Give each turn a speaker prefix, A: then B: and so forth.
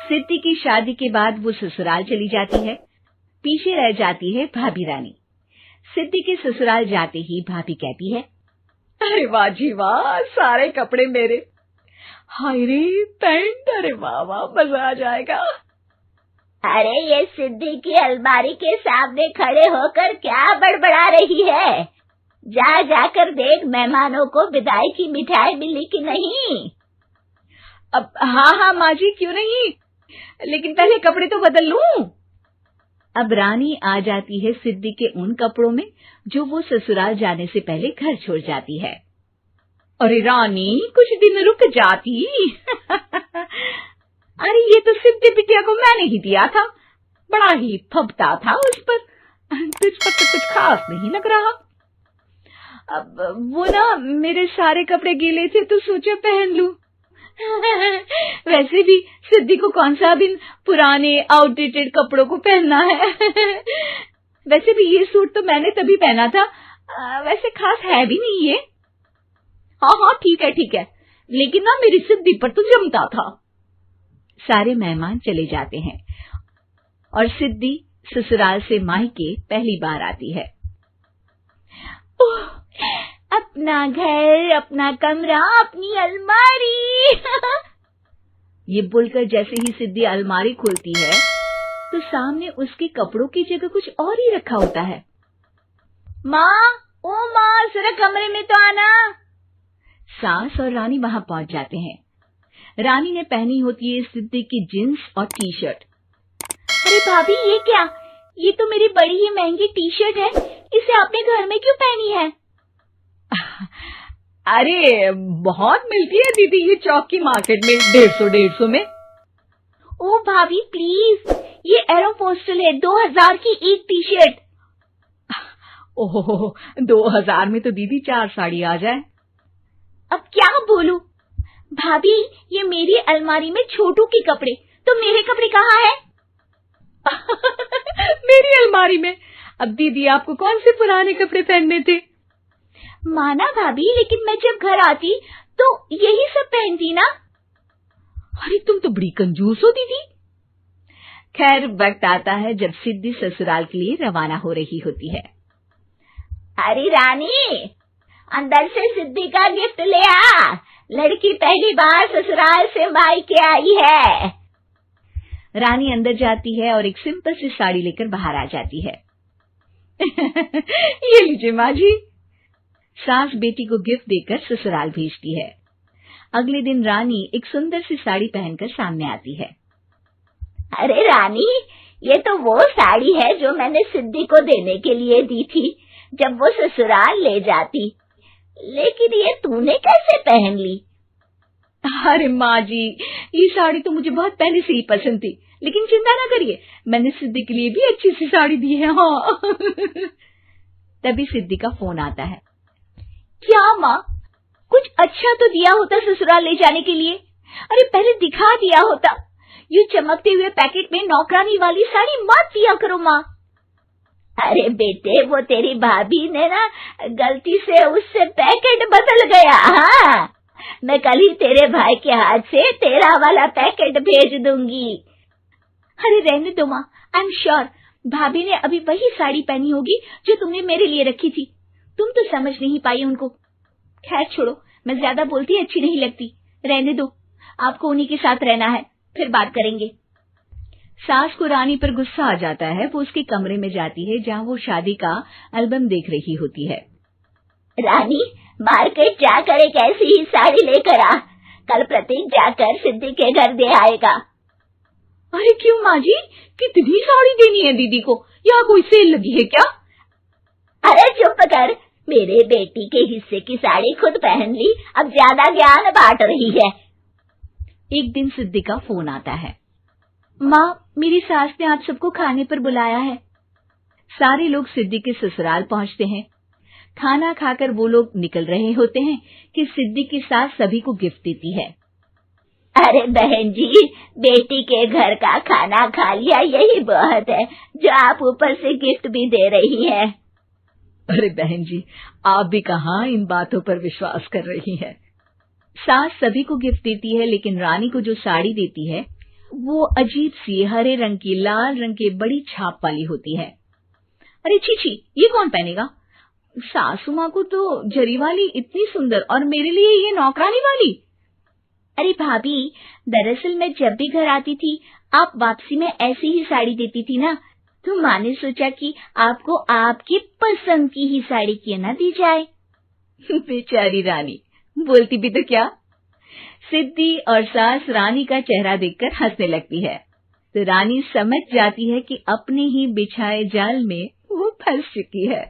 A: सिद्धि की शादी के बाद वो ससुराल चली जाती है। पीछे रह जाती है भाभी रानी। सिद्धि के ससुराल जाते ही भाभी कहती है,
B: अरे वाह जी वाह, सारे कपड़े मेरे। हाय रे पैंट, अरे वाह वाह, मजा आ जाएगा।
C: अरे ये सिद्धि की अलमारी के सामने खड़े होकर क्या बड़बड़ा रही है? जाकर देख मेहमानों को विदाई की मिठाई मिली कि नहीं।
B: अब हाँ माँ जी, क्यों नहीं, लेकिन पहले कपड़े तो बदल लूं।
A: अब रानी आ जाती है सिद्धि के उन कपड़ों में जो वो ससुराल जाने से पहले घर छोड़ जाती है।
B: अरे रानी, कुछ दिन रुक जाती। अरे ये तो सिद्धि बिटिया को मैंने ही दिया था, बड़ा ही फबता था उस पर। तुझ पर तो कुछ खास नहीं लग रहा। अब वो ना, मेरे सारे कपड़े गीले थे तो सोचा पहन लूं। वैसे भी सिद्धि को कौन सा दिन पुराने आउटडेटेड कपड़ों को पहनना है। वैसे भी ये सूट तो मैंने तभी पहना था, वैसे खास है भी नहीं ये। हाँ ठीक है, लेकिन ना मेरी सिद्धि पर तो जमता था।
A: सारे मेहमान चले जाते हैं और सिद्धि ससुराल से मायके पहली बार आती है।
C: अपना घर, अपना कमरा, अपनी अलमारी।
A: ये बोलकर जैसे ही सिद्धि अलमारी खोलती है तो सामने उसके कपड़ों की जगह कुछ और ही रखा होता है।
C: माँ, जरा कमरे में तो आना।
A: सास और रानी वहां पहुंच जाते हैं। रानी ने पहनी होती है सिद्धि की जींस और टी शर्ट।
C: अरे भाभी, ये क्या? ये तो मेरी बड़ी ही महंगी टी शर्ट है, इसे आपने घर में क्यों पहनी है?
B: अरे बहुत मिलती है दीदी ये चौक की मार्केट में, 150 में।
C: ओ भाभी प्लीज, ये एरोपोस्टल है, 2000 की एक टी शर्ट।
B: ओहो, 2000 में तो दीदी 4 साड़ी आ जाए।
C: अब क्या बोलूं? भाभी, ये मेरी अलमारी में छोटू के कपड़े, तो मेरे कपड़े कहाँ हैं?
B: मेरी अलमारी में? अब दीदी आपको कौन से पुराने कपड़े पहनने थे?
C: माना भाभी, लेकिन मैं जब घर आती तो यही सब पहनती ना।
B: अरे तुम तो बड़ी कंजूस हो दीदी।
A: खैर, वक्त आता है जब सिद्धि ससुराल के लिए रवाना हो रही होती है।
C: अरे रानी, अंदर से सिद्धि का गिफ्ट ले आ, लड़की पहली बार ससुराल से मायके आई है।
A: रानी अंदर जाती है और एक सिंपल सी साड़ी लेकर बाहर आ जाती है।
B: ये लीजिए माँ जी।
A: सास बेटी को गिफ्ट देकर ससुराल भेजती है। अगले दिन रानी एक सुंदर सी साड़ी पहनकर सामने आती है।
C: अरे रानी, ये तो वो साड़ी है जो मैंने सिद्धि को देने के लिए दी थी जब वो ससुराल ले जाती, लेकिन ये तूने कैसे पहन ली?
B: अरे माँ जी, ये साड़ी तो मुझे बहुत पहले से ही पसंद थी, लेकिन चिंता ना करिए, मैंने सिद्धि के लिए भी अच्छी सी साड़ी दी है। हाँ।
A: तभी सिद्धि का फोन आता है।
C: क्या माँ, कुछ अच्छा तो दिया होता ससुराल ले जाने के लिए। अरे पहले दिखा दिया होता। ये चमकते हुए पैकेट में नौकरानी वाली साड़ी मत दिया करो माँ। अरे बेटे, वो तेरी भाभी ने ना गलती से उससे पैकेट बदल गया। हाँ, मैं कल ही तेरे भाई के हाथ से तेरा वाला पैकेट भेज दूंगी। अरे रहने दो माँ, आई एम श्योर भाभी ने अभी वही साड़ी पहनी होगी जो तुमने मेरे लिए रखी थी। तुम तो समझ नहीं पाई उनको। खैर छोड़ो, मैं ज्यादा बोलती अच्छी नहीं लगती, रहने दो, आपको उन्हीं के साथ रहना है, फिर बात करेंगे।
A: सास को रानी पर गुस्सा आ जाता है। वो उसके कमरे में जाती है जहाँ वो शादी का एल्बम देख रही होती है।
C: रानी, मार्केट जाकर एक ऐसी ही साड़ी लेकर आ, कल प्रतीक जाकर सिद्धि के घर दे आएगा।
B: अरे क्यों माँ जी, कितनी साड़ी देनी है दीदी को? यहाँ कोई सेल लगी है क्या?
C: अरे चुप कर, मेरे बेटी के हिस्से की साड़ी खुद पहन ली, अब ज्यादा ज्ञान बांट रही है।
A: एक दिन सिद्धि का फोन आता है। माँ, मेरी सास ने आप सबको खाने पर बुलाया है। सारे लोग सिद्धि के ससुराल पहुँचते हैं। खाना खाकर वो लोग निकल रहे होते हैं कि सिद्धि की सास सभी को गिफ्ट देती है।
C: अरे बहन जी, बेटी के घर का खाना खा लिया, यही बहुत है जो आप ऊपर से गिफ्ट भी दे रही है।
B: अरे बहन जी, आप भी कहाँ इन बातों पर विश्वास कर रही हैं।
A: सास सभी को गिफ्ट देती है, लेकिन रानी को जो साड़ी देती है वो अजीब सी हरे रंग की लाल रंग के बड़ी छाप वाली होती है। अरे छी, ये कौन पहनेगा? सासू माँ को तो जरी वाली इतनी सुंदर, और मेरे लिए ये नौकरानी वाली।
C: अरे भाभी, दरअसल मैं जब भी घर आती थी आप वापसी में ऐसी ही साड़ी देती थी ना, तो माँ ने सोचा कि आपको आपकी पसंद की ही साड़ी क्यों ना दी जाए।
A: बेचारी रानी, बोलती भी तो क्या। सिद्धि और सास रानी का चेहरा देखकर हंसने लगती है, तो रानी समझ जाती है कि अपने ही बिछाए जाल में वो फंस चुकी है।